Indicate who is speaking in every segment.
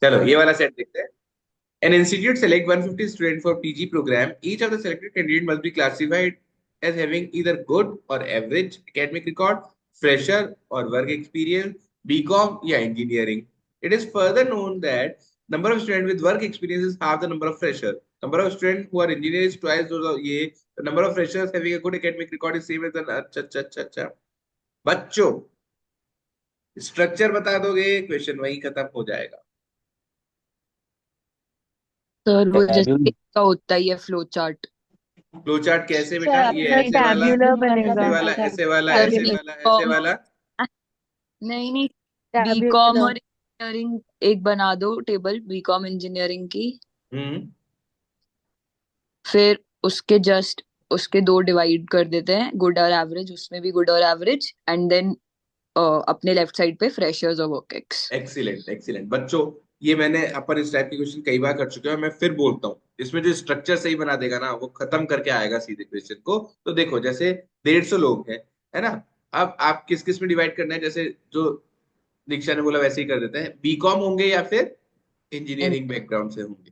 Speaker 1: चलो ये वाला सेट देखते हैं। An institute select 150 student for PG program. Each of the selected candidate must be classified as having either good or average academic record, fresher or work experience, BCom या engineering. It is further known that number of students with work experience is half the number of freshers. Number of students who are engineers is twice those of ये. The number of freshers having a good academic record is same as the अच्छा अच्छा अच्छा अच्छा. बच्चों structure बता दोगे question वही खत्म हो जाएगा.
Speaker 2: सर वो जैसे
Speaker 3: टैब्यूल
Speaker 2: का होता ही है फ्लो चार्ट।
Speaker 1: फ्लो चार्ट कैसे बेटा?
Speaker 4: सर
Speaker 1: ये
Speaker 4: अपना
Speaker 1: ऐसे वाला,
Speaker 4: टैब्यूलर
Speaker 1: ऐसे
Speaker 4: बनेगा।
Speaker 1: वाला, ऐसे वाला,
Speaker 2: सर
Speaker 1: ऐसे वाला, ऐसे
Speaker 2: बीकॉम,
Speaker 1: वाला.
Speaker 2: नहीं नहीं, बीकॉम
Speaker 4: टैब्यूलर।
Speaker 2: और इंजीनियरिंग एक बना दो टेबल, बीकॉम इंजीनियरिंग की।
Speaker 1: हम्म.
Speaker 2: फिर उसके जस्ट उसके दो डिवाइड कर देते हैं, गुड और एवरेज, उसमें भी गुड और एवरेज, एंड देन अपने लेफ्ट साइड पे फ्रेशर्स और वर्क एक्स।
Speaker 1: एक्सीलेंट एक्सीलेंट बच्चों. ये मैंने अपन इस टाइप के क्वेश्चन कई बार कर चुके हैं. मैं फिर बोलता हूँ, इसमें जो स्ट्रक्चर सही बना देगा ना वो खत्म करके आएगा सीधे क्वेश्चन को. तो देखो जैसे 150 लोग हैं, है ना? अब आप किस किस में डिवाइड करना है, जैसे जो दीक्षा ने बोला वैसे ही कर देते हैं. बीकॉम होंगे या फिर इंजीनियरिंग बैकग्राउंड से होंगे.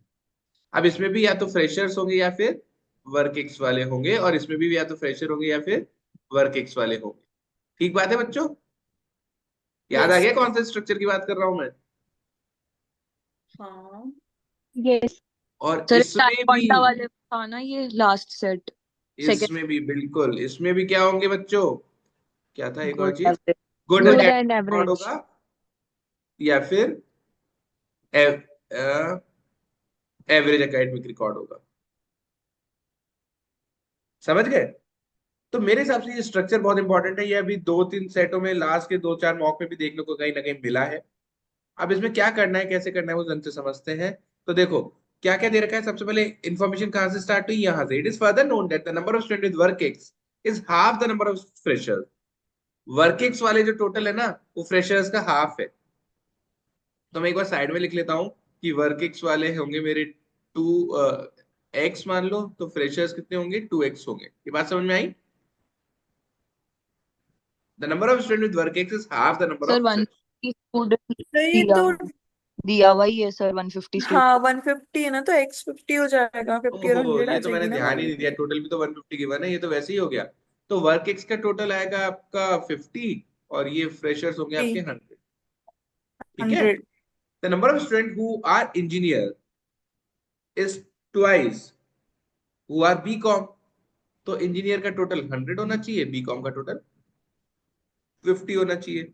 Speaker 1: अब इसमें भी या तो फ्रेशर्स होंगे या फिर वर्क एक्स वाले होंगे, और इसमें भी या तो फ्रेशर होंगे या फिर वर्क एक्स वाले होंगे. ठीक बात है बच्चों? याद आ
Speaker 4: यस
Speaker 1: गया
Speaker 4: सर।
Speaker 1: कौन से स्ट्रक्चर की बात कर रहा हूं मैं?
Speaker 4: हाँ। यस।
Speaker 1: और
Speaker 2: सर
Speaker 1: इसमें भी,
Speaker 2: टाइप वाले था ना ये लास्ट सेट, सेकंड।
Speaker 1: इसमें भी बिल्कुल, इसमें भी क्या होंगे बच्चों? क्या था एक और
Speaker 2: गुड
Speaker 1: चीज?
Speaker 2: Average.
Speaker 1: Good
Speaker 4: good and
Speaker 1: academic record
Speaker 4: average.
Speaker 1: होगा या फिर एवरेज एकेडमिक रिकॉर्ड होगा. समझ गए? तो मेरे हिसाब से ये स्ट्रक्चर बहुत इंपॉर्टेंट है. ये अभी दो तीन सेटों में, लास्ट के दो चार मॉक में भी देखने को कहीं ना कहीं मिला है. अब इसमें क्या करना है, कैसे करना है, वो जन से समझते हैं. तो देखो क्या क्या दे रखा है. सबसे पहले इंफॉर्मेशन कहां से स्टार्ट हुई? यहां से. It is further known that the number of student with work X is half the number of freshers. Work ex वाले जो टोटल है ना, वो फ्रेशर्स का हाफ है. तो मैं एक बार साइड में लिख लेता हूँ कि वर्क एक्स वाले होंगे मेरे 2x मान लो, तो फ्रेशर्स कितने होंगे? 2x होंगे. ये बात समझ में आई? The number of student with work X is half the number
Speaker 2: sir
Speaker 1: of freshers.
Speaker 2: 150 student
Speaker 4: तो ये
Speaker 2: दिया
Speaker 4: तो
Speaker 2: दिया हुआ ही है सर, 150 स्टूडेंट।
Speaker 4: हाँ 150 है ना, तो एक्स 50 हो जाएगा, 50 और
Speaker 1: ओहो,
Speaker 4: 100 आ
Speaker 1: ये तो मैंने
Speaker 4: जाएगी ना
Speaker 1: ध्यान ही
Speaker 4: वही।
Speaker 1: नहीं दिया. टोटल भी तो 150 गिवन है, ये तो वैसे ही हो गया. तो वर्क एक्स का टोटल आएगा आपका 50, और ये फ्रेशर्स होंगे आपके 100. ठीक है?
Speaker 4: 100।
Speaker 1: The number of student who are engineer is twice who are BCom. तो इंजीनियर का टोटल 100 होना चाहिए, बीकॉम का टोटल 50 होना चाहिए.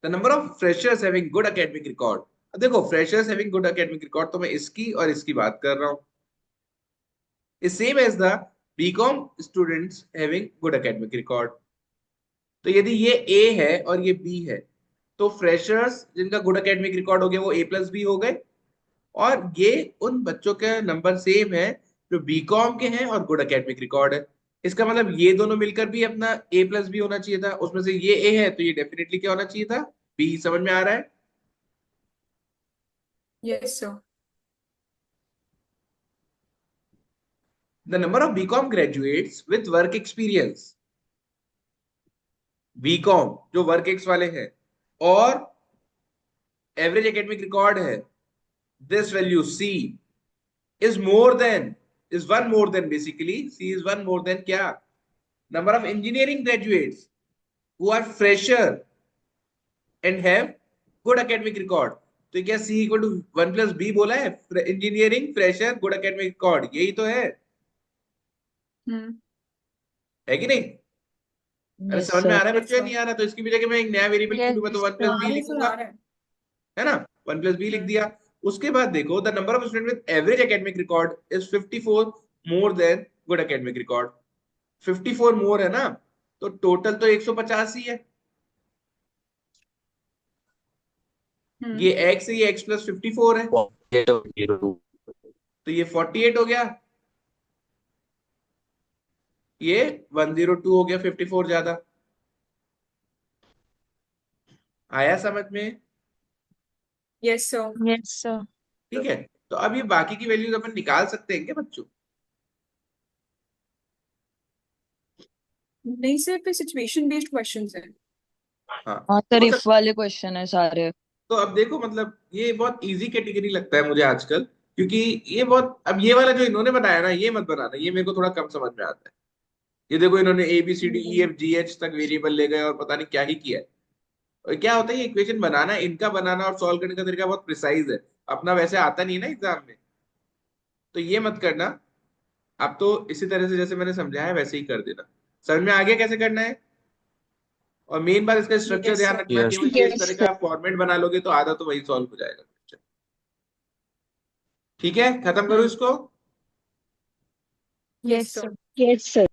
Speaker 1: The number of freshers having good academic record. अब देखो freshers having good academic record, तो मैं इसकी और इसकी बात कर रहा हूं. Is same as the BCom students having good academic record. तो यदि ये ए है और ये बी है, तो फ्रेशर्स जिनका गुड एकेडमिक रिकॉर्ड हो गया वो ए प्लस बी हो गए, और ये उन बच्चों के नंबर सेम है जो बीकॉम के हैं और गुड एकेडमिक रिकॉर्ड है. इसका मतलब ये दोनों मिलकर भी अपना ए प्लस बी होना चाहिए था. उसमें से ये ए है तो ये डेफिनेटली क्या होना चाहिए था? बी. समझ में आ रहा है?
Speaker 4: Yes sir.
Speaker 1: The number of BCom graduates with work experience, BCom जो वर्क एक्स वाले हैं और एवरेज एकेडमिक रिकॉर्ड है, this value C is more than, is one more than, basically C is one more than क्या? Number of engineering graduates who are fresher and have good academic record. तो क्या C equal to 1 + B बोला है? Engineering fresher good academic record, यही तो
Speaker 4: हम्म।
Speaker 1: है कि नहीं? अरे
Speaker 2: यस
Speaker 1: समझ में
Speaker 2: सर।
Speaker 1: आ रहा है
Speaker 4: यस
Speaker 1: बच्चों या
Speaker 4: सर।
Speaker 1: नहीं आ रहा? तो इसकी भी जगह मैं एक नया वेरिएबल क्यों लूंगा? तो
Speaker 4: yes
Speaker 1: one plus
Speaker 4: sir.
Speaker 1: B
Speaker 4: बिल्कुल
Speaker 1: लिखूंगा,
Speaker 4: आ रहा है।
Speaker 1: है ना? 1 + B लिख
Speaker 4: हम्म।
Speaker 1: दिया. उसके बाद देखो the number of student with average academic record is 54 more than good academic record. 54 मोर है ना, तो टोटल तो 150 ही है.
Speaker 4: हम्म।
Speaker 1: ये x है, ये x + 54 है,
Speaker 3: 48
Speaker 1: तो ये 48 हो गया. ये 102 हो गया, 54 ज्यादा. आया समझ में?
Speaker 4: Yes sir.
Speaker 2: Yes sir.
Speaker 1: ठीक है. तो अब ये बाकी की वैल्यूज अपन निकाल सकते हैं क्या बच्चों?
Speaker 4: नहीं सर, पे सिचुएशन बेस्ड क्वेश्चंस हैं।
Speaker 1: हाँ,
Speaker 2: हाँ सर,
Speaker 1: हो
Speaker 2: इफ
Speaker 1: सकता.
Speaker 2: वाले क्वेश्चन है सारे।
Speaker 1: तो अब देखो मतलब ये बहुत इजी कैटेगरी लगता है मुझे आजकल, क्योंकि ये बहुत, अब ये वाला जो इन्होंने बनाया ना ये मत बनाना, ये मेरे को थोड़ा कम समझ में आता है। ये देखो इन्होंने ABCDEFGH तक वेरिएबल ले गए और पता नहीं क्या ही किया है। और क्या होता है, ये इक्वेशन बनाना, इनका बनाना और सॉल्व करने का तरीका बहुत प्रिसाइज है, अपना वैसे आता नहीं है ना एग्जाम में, तो ये मत करना। आप तो इसी तरह से जैसे मैंने समझाया है वैसे ही कर देना। समझ में आ गया कैसे करना है? और मेन बात इसका स्ट्रक्चर
Speaker 4: Yes,
Speaker 1: ध्यान
Speaker 4: sir.
Speaker 1: रखना,
Speaker 3: यस
Speaker 1: केवल ये इस तरह का फॉर्मेट बना लोगे तो आधा तो वही सॉल्व हो जाएगा। ठीक है, खत्म करो
Speaker 4: Hmm.
Speaker 1: इसको।
Speaker 4: Yes, sir.
Speaker 3: Yes sir.